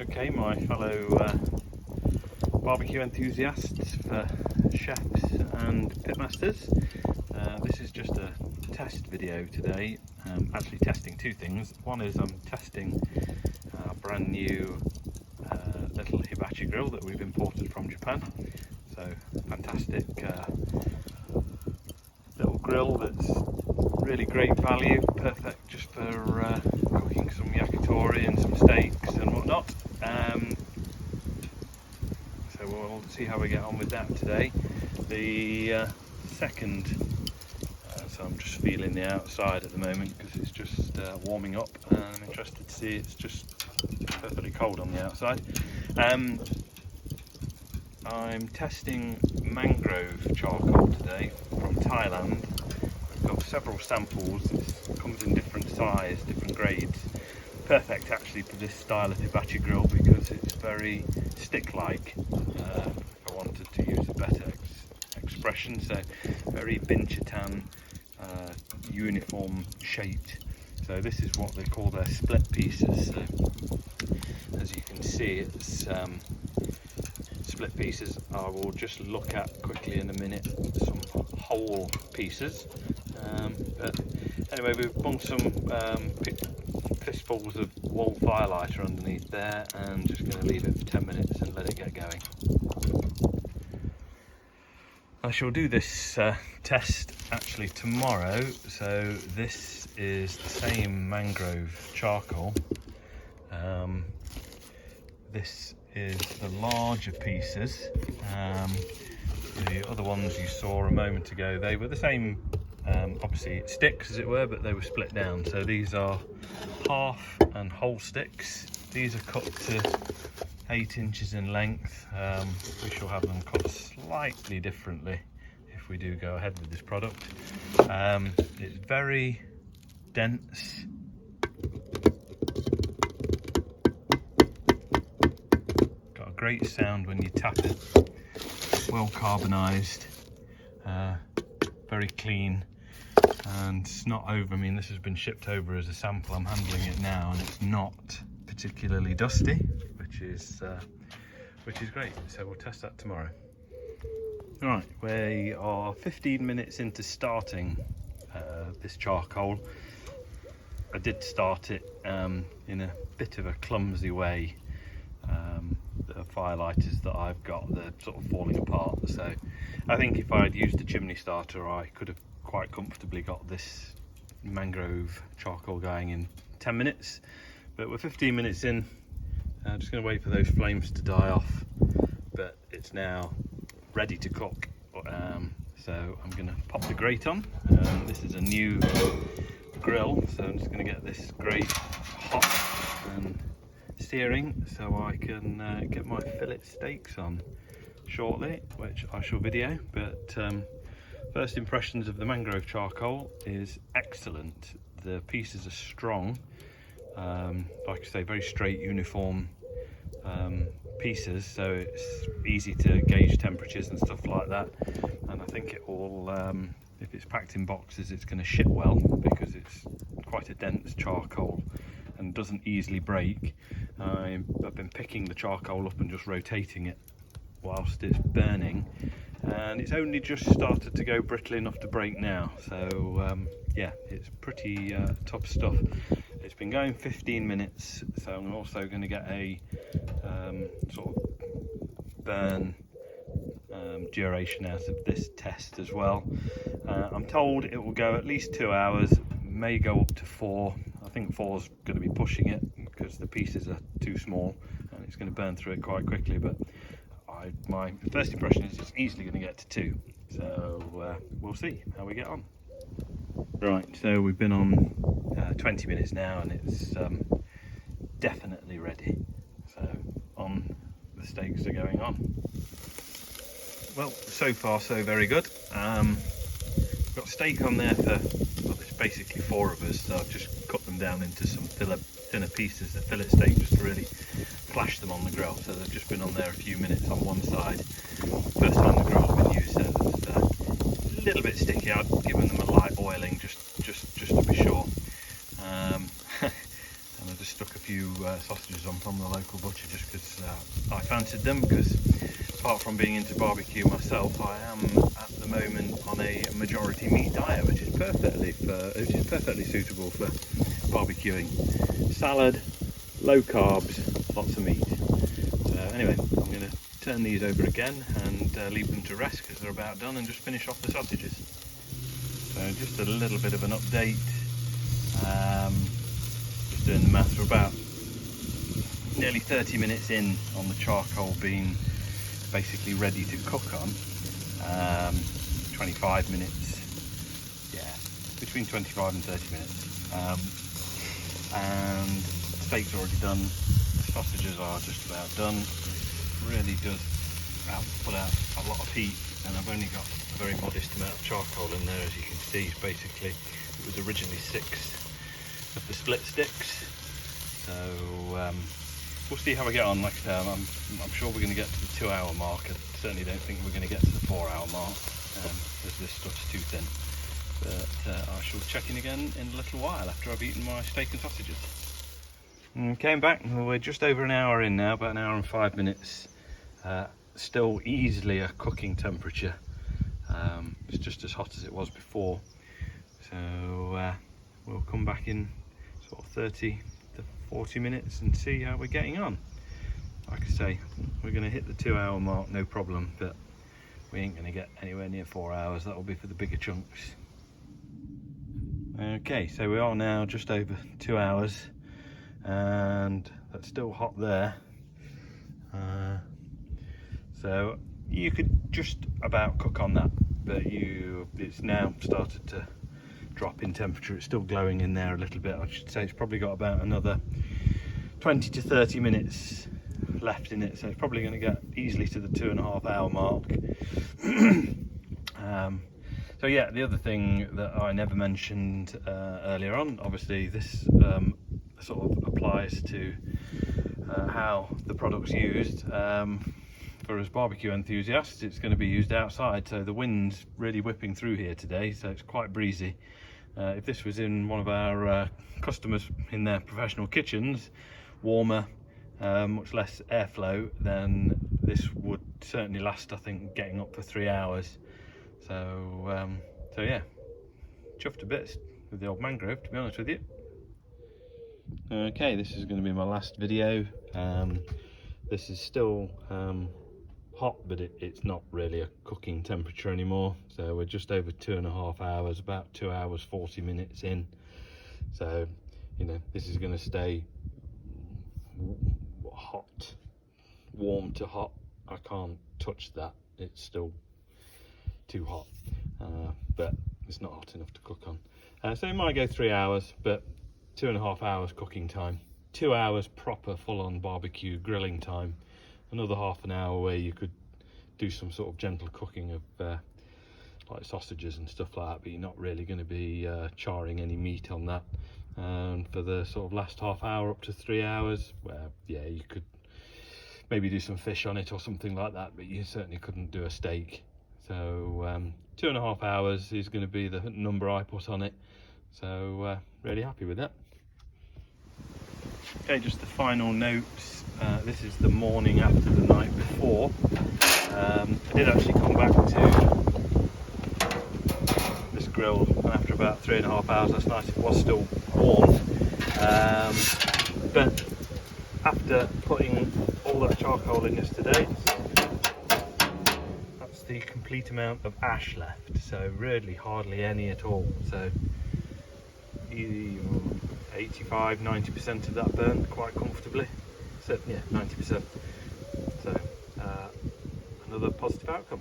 Okay, my fellow barbecue enthusiasts, chefs and pitmasters, this is just a test video today. Actually testing two things. One is I'm testing our brand new little hibachi grill that we've imported from Japan. So fantastic little grill that's really great value, perfect just for cooking some yakitori and some steaks and whatnot. So we'll see how we get on with that today. The second, so I'm just feeling the outside at the moment because it's just warming up, and I'm interested to see it's just perfectly cold on the outside. I'm testing Mangrove Charcoal today from Thailand. I've got several samples. It comes in different size, different grades. Perfect actually for this style of hibachi grill because it's very stick-like, if I wanted to use a better expression. So very binchatan, uniform shaped. So this is what they call their split pieces. So as you can see, it's split pieces. I will just look at quickly in a minute some whole pieces. But anyway, we've bunked some fistfuls of wall firelighter underneath there, and just going to leave it for 10 minutes and let it get going. I shall do this test actually tomorrow. So this is the same Mangrove Charcoal. This is the larger pieces. The other ones you saw a moment ago, they were the same, obviously sticks as it were, but they were split down. So these are half and whole sticks. These are cut to 8 inches in length. We shall have them cut slightly differently if we do go ahead with this product. It's very dense. Got a great sound when you tap it. Well carbonised, very clean, and it's not over. I mean, this has been shipped over as a sample. I'm handling it now, and it's not particularly dusty, which is great. So we'll test that tomorrow. Right, we are 15 minutes into starting this charcoal. I did start it in a bit of a clumsy way. The firelighters that I've got, they're sort of falling apart. So I think if I had used a chimney starter, I could have quite comfortably got this Mangrove Charcoal going in 10 minutes. But we're 15 minutes in. I'm just going to wait for those flames to die off. But it's now ready to cook. So I'm going to pop the grate on. This is a new grill, so I'm just going to get this grate hot and searing so I can get my fillet steaks on shortly, which I shall video. But first impressions of the Mangrove Charcoal is excellent. The pieces are strong, like I say, very straight, uniform pieces, so it's easy to gauge temperatures and stuff like that. And I think it will, if it's packed in boxes, it's going to ship well because it's quite a dense charcoal and doesn't easily break. I've been picking the charcoal up and just rotating it whilst it's burning, and it's only just started to go brittle enough to break now. So yeah, it's pretty tough stuff. It's been going 15 minutes, so I'm also going to get a sort of burn duration out of this test as well. I'm told it will go at least 2 hours, may go up to 4. I think 4 is going to be pushing it because the pieces are too small and it's going to burn through it quite quickly. But my first impression is it's easily going to get to 2. So we'll see how we get on. Right, so we've been on 20 minutes now, and it's definitely ready. So the steaks are going on. Well, so far so very good. We've got steak on there for, well, there's basically 4 of us, so I've just cut them down into some thinner pieces, the fillet steak, just to really flash them on the grill. So they've just been on there a few minutes on one side. First time the grill's been used, so it's a little bit sticky. I've given them a light oiling just to be sure. And I just stuck a few sausages on from the local butcher just because I fancied them, because apart from being into barbecue myself, I am at the moment on a majority meat diet, which is perfectly suitable for barbecuing. Salad, low carbs, lots of meat. Anyway, I'm going to turn these over again and leave them to rest because they're about done, and just finish off the sausages. So just a little bit of an update. Just doing the math, we're about nearly 30 minutes in on the charcoal being basically ready to cook on. 25 minutes, yeah, between 25 and 30 minutes. And the steak's already done, the sausages are just about done. It really does put out a lot of heat, and I've only got a very modest amount of charcoal in there, as you can see. Basically, it was originally 6 of the split sticks, so we'll see how we get on. Like I say, I'm sure we're going to get to the 2-hour mark. I certainly don't think we're going to get to the 4-hour mark, as this stuff's too thin. But I shall check in again in a little while after I've eaten my steak and sausages. Came back, we're just over an hour in now, about an hour and 5 minutes. Still easily a cooking temperature. It's just as hot as it was before. So we'll come back in sort of 30 to 40 minutes and see how we're getting on. Like I say, we're going to hit the 2-hour mark, no problem, but we ain't going to get anywhere near 4 hours. That will be for the bigger chunks. Okay, so we are now just over 2 hours, and that's still hot there. So you could just about cook on that, but it's now started to drop in temperature. It's still glowing in there a little bit. I should say it's probably got about another 20 to 30 minutes left in it, so it's probably going to get easily to the 2.5 hour mark. So yeah, the other thing that I never mentioned earlier on, obviously this sort of applies to how the product's used. For us barbecue enthusiasts, it's going to be used outside, so the wind's really whipping through here today, so it's quite breezy. If this was in one of our customers in their professional kitchens, warmer, much less airflow, then this would certainly last, I think, getting up for 3 hours. So yeah, chuffed to bits with the old Mangrove, to be honest with you. Okay, this is going to be my last video. This is still hot, but it's not really a cooking temperature anymore. So we're just over 2.5 hours, about 2 hours 40 minutes in. So you know, this is going to stay hot, warm to hot. I can't touch that, it's still too hot, but it's not hot enough to cook on. So it might go 3 hours, but 2.5 hours cooking time, 2 hours proper full-on barbecue grilling time, another half an hour where you could do some sort of gentle cooking of like sausages and stuff like that, but you're not really going to be charring any meat on that. And for the sort of last half hour up to 3 hours, well, yeah, you could maybe do some fish on it or something like that, but you certainly couldn't do a steak. So 2.5 hours is going to be the number I put on it, so really happy with that. Okay, just the final notes. This is the morning after the night before. I did actually come back to this grill, and after about 3.5 hours last night it was still warm, but after putting all that charcoal in yesterday, that's the complete amount of ash left, so really hardly any at all. So 85–90% of that burned quite comfortably. So yeah, 90%. So another positive outcome.